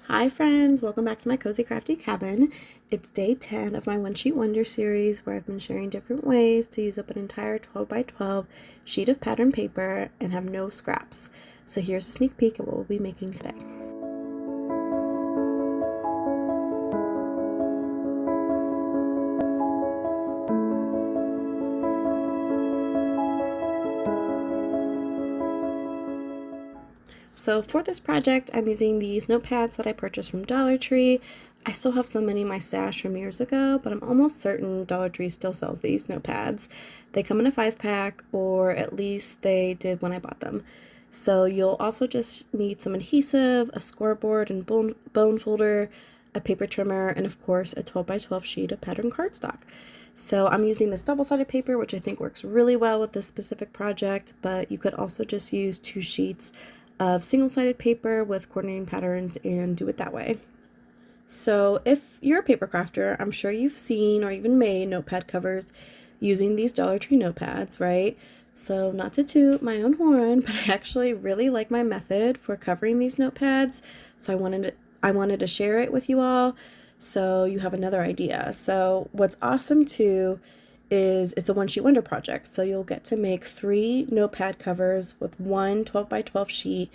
Hi friends, welcome back to my Cozy Crafty Cabin. It's day 10 of my One Sheet Wonder series where I've been sharing different ways to use up an entire 12 by 12 sheet of pattern paper and have no scraps. So here's a sneak peek at what we'll be making today. So for this project, I'm using these notepads that I purchased from Dollar Tree. I still have so many in my stash from years ago, but I'm almost certain Dollar Tree still sells these notepads. They come in a 5-pack, or at least they did when I bought them. So you'll also just need some adhesive, a scoreboard and bone folder, a paper trimmer, and of course a 12 by 12 sheet of pattern cardstock. So I'm using this double-sided paper, which I think works really well with this specific project, but you could also just use 2 sheets of single-sided paper with coordinating patterns and do it that way. So if you're a paper crafter, I'm sure you've seen or even made notepad covers using these Dollar Tree notepads, right? So not to toot my own horn, but I actually really like my method for covering these notepads. So I wanted to share it with you all so you have another idea. So what's awesome too is it's a one sheet wonder project. So you'll get to make 3 notepad covers with one 12 by 12 sheet,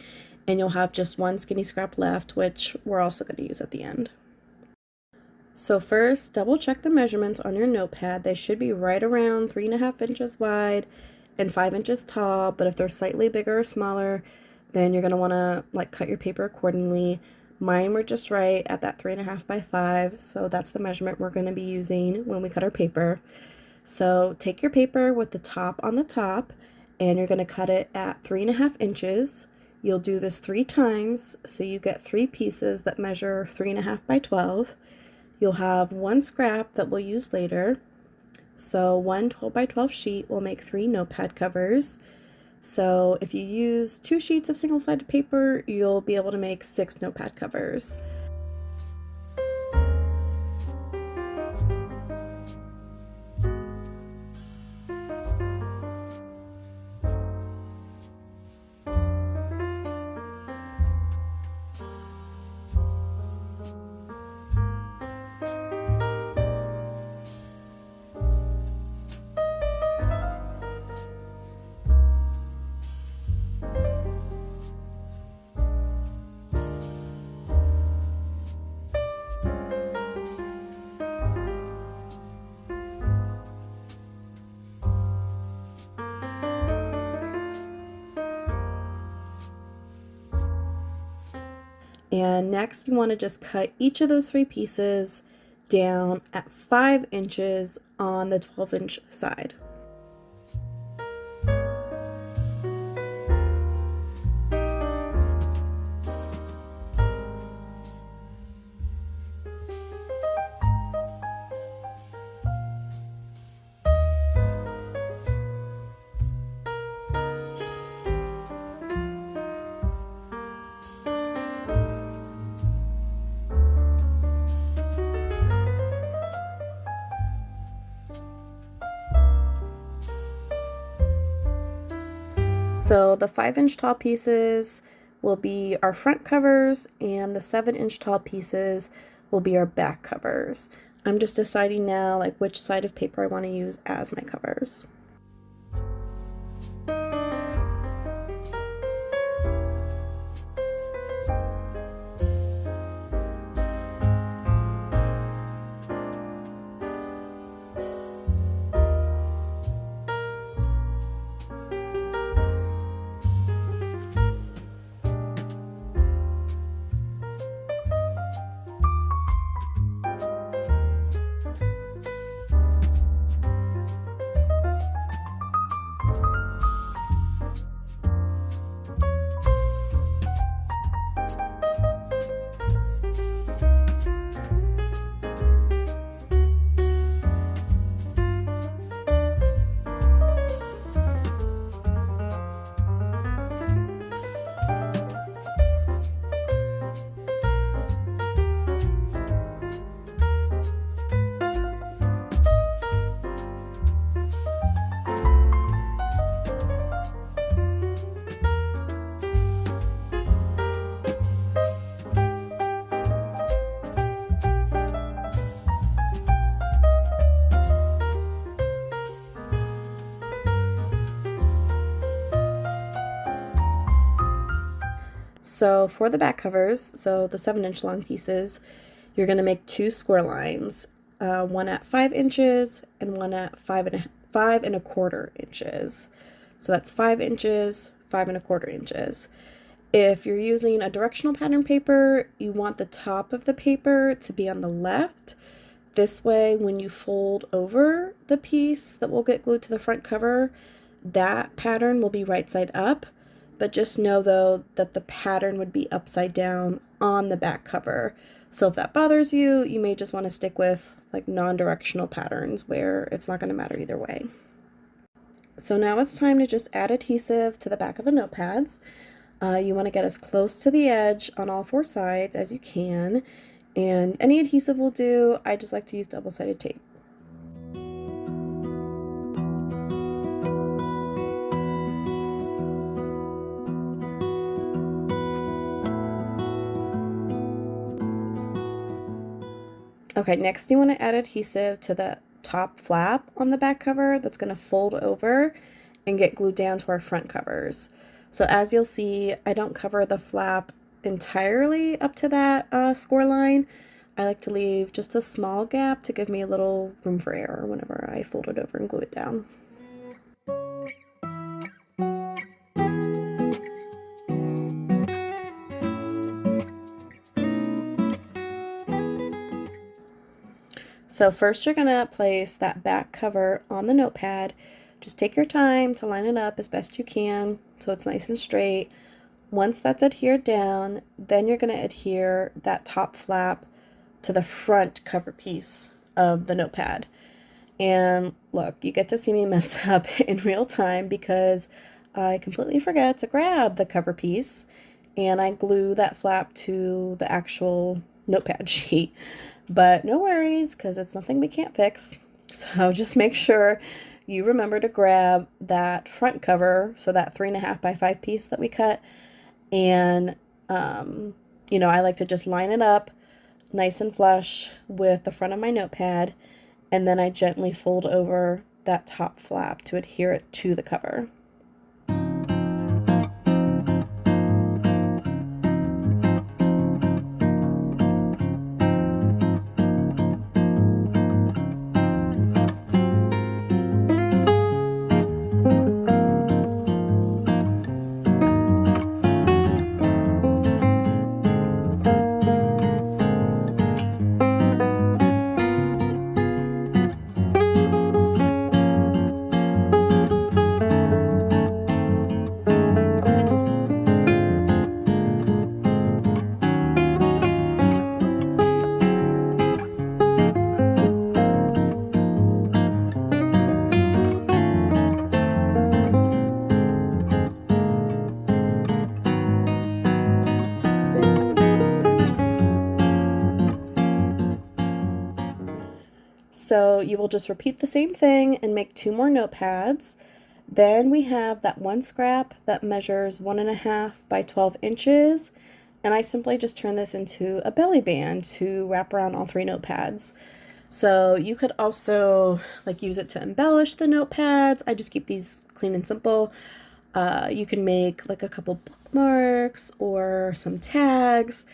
and you'll have just one skinny scrap left, which we're also going to use at the end. So first, double check the measurements on your notepad. They should be right around 3.5 inches wide and 5 inches tall, but if they're slightly bigger or smaller, then you're going to want to cut your paper accordingly. Mine were just right at that 3.5 by 5, so that's the measurement we're going to be using when we cut our paper. So take your paper with the top on the top, and you're going to cut it at 3.5 inches. You'll do this 3 times, so you get 3 pieces that measure 3.5 by 12. You'll have 1 scrap that we'll use later. So one 12 by 12 sheet will make 3 notepad covers. So if you use 2 sheets of single-sided paper, you'll be able to make 6 notepad covers. And next you want to just cut each of those 3 pieces down at 5 inches on the 12-inch side. So the 5-inch tall pieces will be our front covers, and the 7-inch tall pieces will be our back covers. I'm just deciding now which side of paper I want to use as my covers. So for the back covers, so the 7-inch long pieces, you're going to make 2 score lines, one at 5 inches and one at 5 1/4 inches. So that's 5 inches, 5 1/4 inches. If you're using a directional pattern paper, you want the top of the paper to be on the left. This way, when you fold over the piece that will get glued to the front cover, that pattern will be right side up. But just know though that the pattern would be upside down on the back cover. So if that bothers you, you may just want to stick with like non-directional patterns where it's not going to matter either way. So now it's time to just add adhesive to the back of the notepads. You want to get as close to the edge on all 4 sides as you can, and any adhesive will do. I just like to use double-sided tape. Okay, next you want to add adhesive to the top flap on the back cover that's going to fold over and get glued down to our front covers. So as you'll see, I don't cover the flap entirely up to that score line. I like to leave just a small gap to give me a little room for error whenever I fold it over and glue it down. So first you're going to place that back cover on the notepad. Just take your time to line it up as best you can so it's nice and straight. Once that's adhered down, then you're going to adhere that top flap to the front cover piece of the notepad. And look, you get to see me mess up in real time because I completely forget to grab the cover piece and I glue that flap to the actual notepad sheet. But no worries, because it's nothing we can't fix. So just make sure you remember to grab that front cover, so that 3.5 by 5 piece that we cut, and you know, I like to just line it up nice and flush with the front of my notepad, and then I gently fold over that top flap to adhere it to the cover. So you will just repeat the same thing and make 2 more notepads. Then we have that one scrap that measures 1.5 by 12 inches. And I simply just turn this into a belly band to wrap around all 3 notepads. So you could also like use it to embellish the notepads. I just keep these clean and simple. You can make like a couple bookmarks or some tags.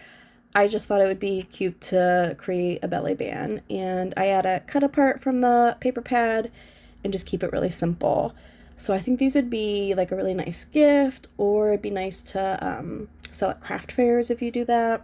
I just thought it would be cute to create a belly band, and I add a cut apart from the paper pad and just keep it really simple. So I think these would be like a really nice gift, or it'd be nice to sell at craft fairs if you do that.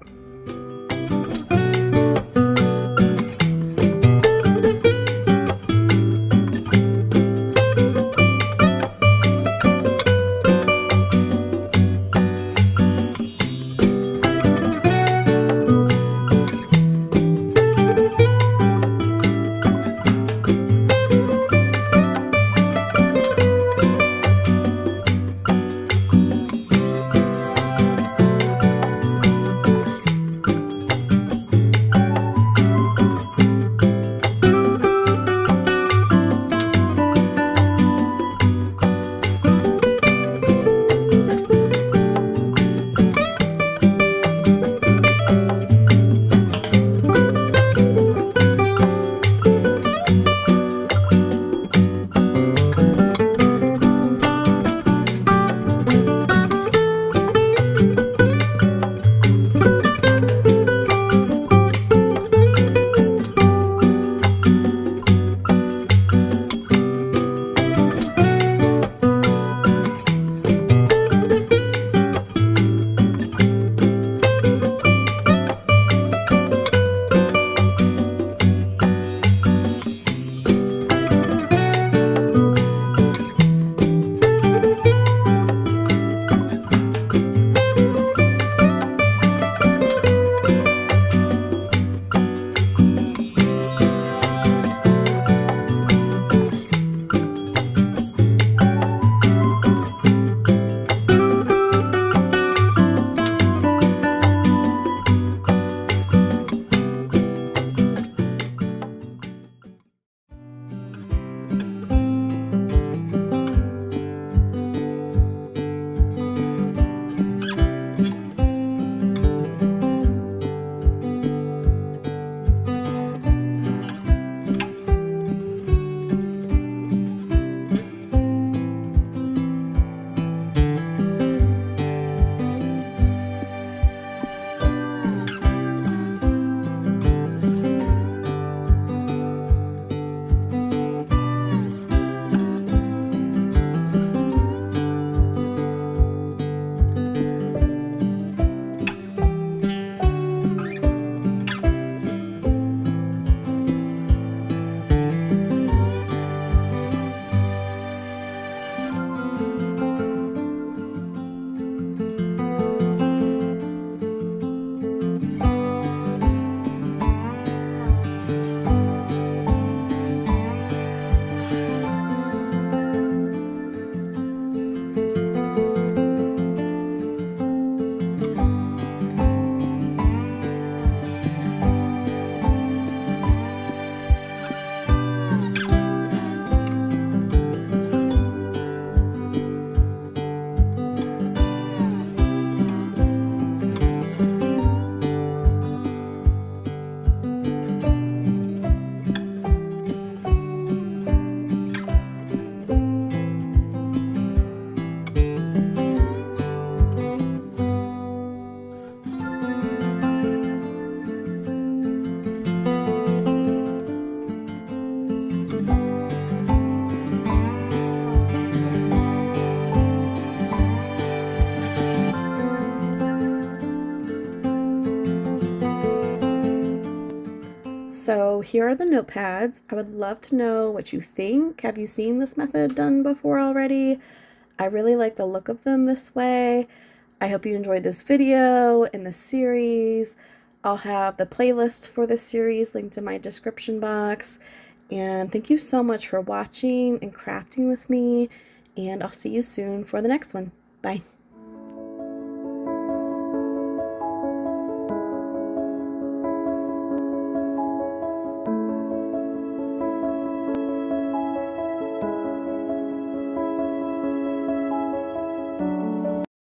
So here are the notepads. I would love to know what you think. Have you seen this method done before already? I really like the look of them this way. I hope you enjoyed this video and this series. I'll have the playlist for this series linked in my description box. And thank you so much for watching and crafting with me. And I'll see you soon for the next one. Bye.